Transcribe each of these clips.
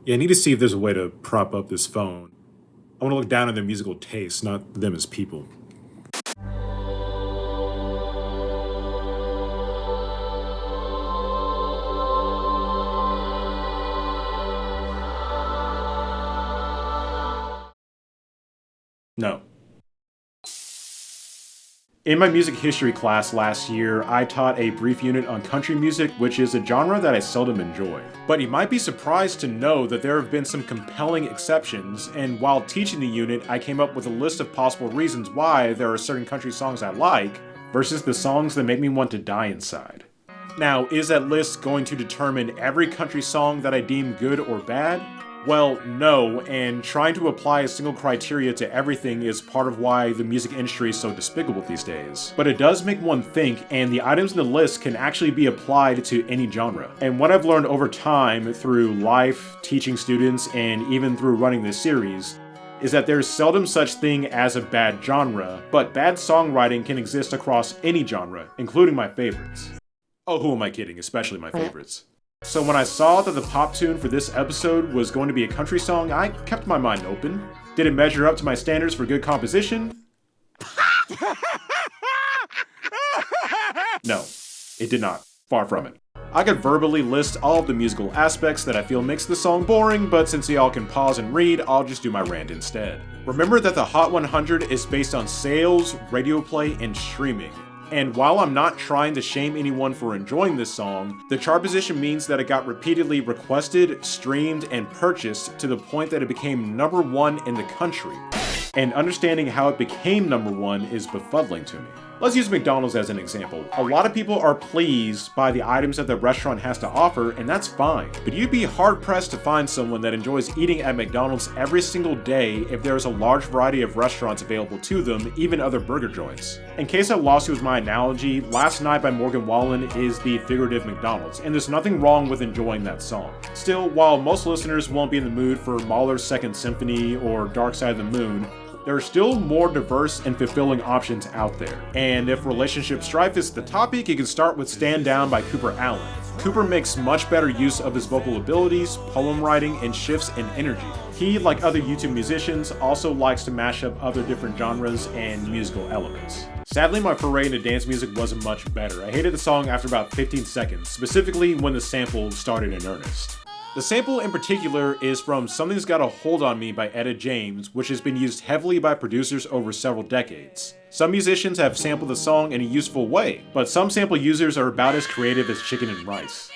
Yeah, I need to see if there's a way to prop up this phone. I want to look down at their musical tastes, not them as people. No. In my music history class last year, I taught a brief unit on country music, which is a genre that I seldom enjoy. But you might be surprised to know that there have been some compelling exceptions, and while teaching the unit, I came up with a list of possible reasons why there are certain country songs I like, versus the songs that make me want to die inside. Now, is that list going to determine every country song that I deem good or bad? Well, no, and trying to apply a single criteria to everything is part of why the music industry is so despicable these days. But it does make one think, and the items in the list can actually be applied to any genre. And what I've learned over time through life, teaching students, and even through running this series, is that there's seldom such thing as a bad genre, but bad songwriting can exist across any genre, including my favorites. Oh, who am I kidding, especially my favorites. So when I saw that the pop tune for this episode was going to be a country song, I kept my mind open. Did it measure up to my standards for good composition? No, it did not. Far from it. I could verbally list all of the musical aspects that I feel makes the song boring, but since y'all can pause and read, I'll just do my rant instead. Remember that the Hot 100 is based on sales, radio play, and streaming. And while I'm not trying to shame anyone for enjoying this song, the chart position means that it got repeatedly requested, streamed, and purchased to the point that it became #1 in the country. And understanding how it became #1 is befuddling to me. Let's use McDonald's as an example. A lot of people are pleased by the items that the restaurant has to offer, and that's fine. But you'd be hard-pressed to find someone that enjoys eating at McDonald's every single day if there is a large variety of restaurants available to them, even other burger joints. In case I lost you with my analogy, Last Night by Morgan Wallen is the figurative McDonald's, and there's nothing wrong with enjoying that song. Still, while most listeners won't be in the mood for Mahler's Second Symphony or Dark Side of the Moon, there are still more diverse and fulfilling options out there. And if relationship strife is the topic, you can start with Stand Down by Cooper Allen. Cooper makes much better use of his vocal abilities, poem writing, and shifts in energy. He, like other YouTube musicians, also likes to mash up other different genres and musical elements. Sadly, my foray into dance music wasn't much better. I hated the song after about 15 seconds, specifically when the sample started in earnest. The sample in particular is from Something's Got a Hold on Me by Etta James, which has been used heavily by producers over several decades. Some musicians have sampled the song in a useful way, but some sample users are about as creative as chicken and rice.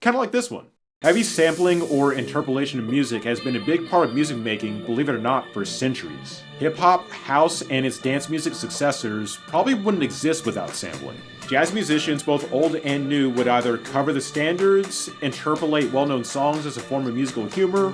Kinda like this one. Heavy sampling or interpolation of music has been a big part of music making, believe it or not, for centuries. Hip-hop, house, and its dance music successors probably wouldn't exist without sampling. Jazz musicians, both old and new, would either cover the standards, interpolate well-known songs as a form of musical humor,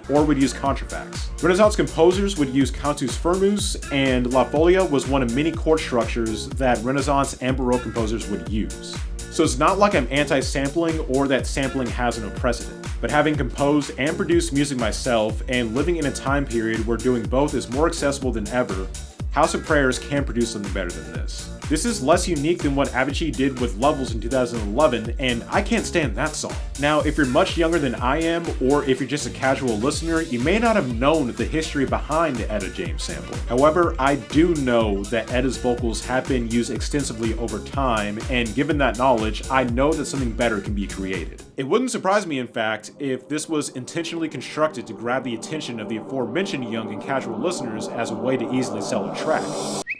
or would use contrafacts. Renaissance composers would use cantus firmus, and la folia was one of many chord structures that Renaissance and Baroque composers would use. So it's not like I'm anti-sampling or that sampling has no precedent, but having composed and produced music myself and living in a time period where doing both is more accessible than ever, House of Prayers can produce something better than this. This is less unique than what Avicii did with Levels in 2011, and I can't stand that song. Now, if you're much younger than I am, or if you're just a casual listener, you may not have known the history behind the Etta James sample. However, I do know that Etta's vocals have been used extensively over time, and given that knowledge, I know that something better can be created. It wouldn't surprise me, in fact, if this was intentionally constructed to grab the attention of the aforementioned young and casual listeners as a way to easily sell a track.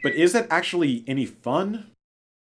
But is that actually any fun?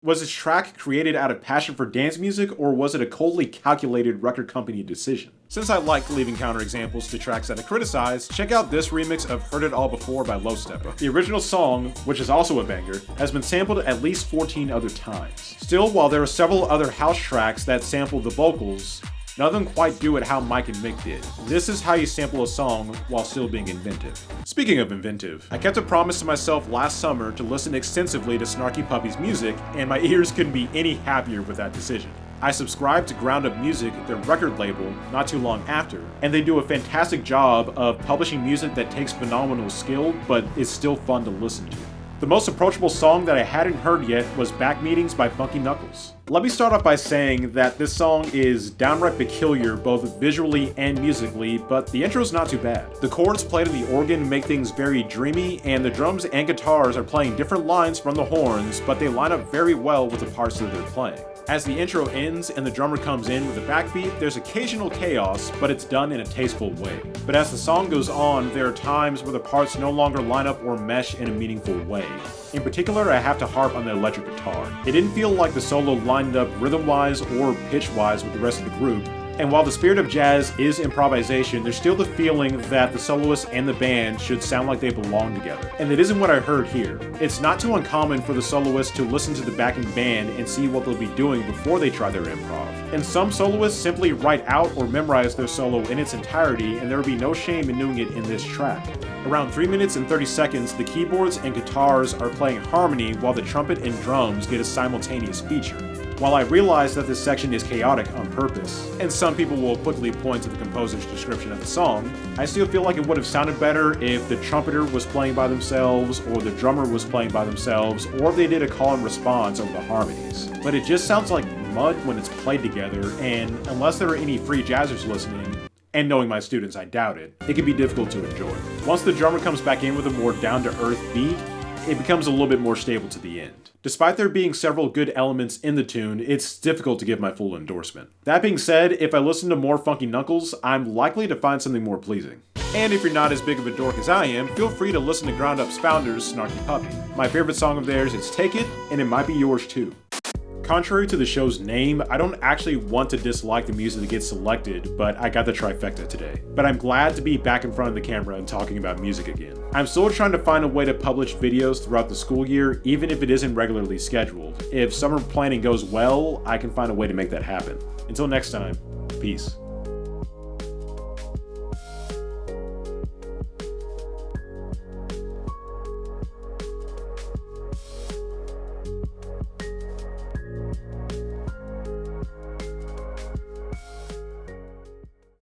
Was this track created out of passion for dance music, or was it a coldly calculated record company decision? Since I like leaving counterexamples to tracks that I criticize, check out this remix of Heard It All Before by Low Steppa. The original song, which is also a banger, has been sampled at least 14 other times. Still, while there are several other house tracks that sample the vocals, none of them quite do it how Mike and Mick did. This is how you sample a song while still being inventive. Speaking of inventive, I kept a promise to myself last summer to listen extensively to Snarky Puppy's music, and my ears couldn't be any happier with that decision. I subscribed to Ground Up Music, their record label, not too long after, and they do a fantastic job of publishing music that takes phenomenal skill, but is still fun to listen to. The most approachable song that I hadn't heard yet was Back Meetings by Funky Knuckles. Let me start off by saying that this song is downright peculiar both visually and musically, but the intro's not too bad. The chords played on the organ make things very dreamy, and the drums and guitars are playing different lines from the horns, but they line up very well with the parts that they're playing. As the intro ends and the drummer comes in with a backbeat, there's occasional chaos, but it's done in a tasteful way. But as the song goes on, there are times where the parts no longer line up or mesh in a meaningful way. In particular, I have to harp on the electric guitar. It didn't feel like the solo lined up rhythm-wise or pitch-wise with the rest of the group, and while the spirit of jazz is improvisation, there's still the feeling that the soloist and the band should sound like they belong together. And that isn't what I heard here. It's not too uncommon for the soloist to listen to the backing band and see what they'll be doing before they try their improv. And some soloists simply write out or memorize their solo in its entirety, and there would be no shame in doing it in this track. Around 3 minutes and 30 seconds, the keyboards and guitars are playing harmony while the trumpet and drums get a simultaneous feature. While I realize that this section is chaotic on purpose, and some people will quickly point to the composer's description of the song, I still feel like it would have sounded better if the trumpeter was playing by themselves, or the drummer was playing by themselves, or if they did a call and response over the harmonies. But it just sounds like mud when it's played together, and unless there are any free jazzers listening, and knowing my students, I doubt it, it can be difficult to enjoy. Once the drummer comes back in with a more down-to-earth beat, it becomes a little bit more stable to the end. Despite there being several good elements in the tune, it's difficult to give my full endorsement. That being said, if I listen to more Funky Knuckles, I'm likely to find something more pleasing. And if you're not as big of a dork as I am, feel free to listen to Ground Up's founders, Snarky Puppy. My favorite song of theirs is Take It, and it might be yours too. Contrary to the show's name, I don't actually want to dislike the music that gets selected, but I got the trifecta today. But I'm glad to be back in front of the camera and talking about music again. I'm still trying to find a way to publish videos throughout the school year, even if it isn't regularly scheduled. If summer planning goes well, I can find a way to make that happen. Until next time, peace.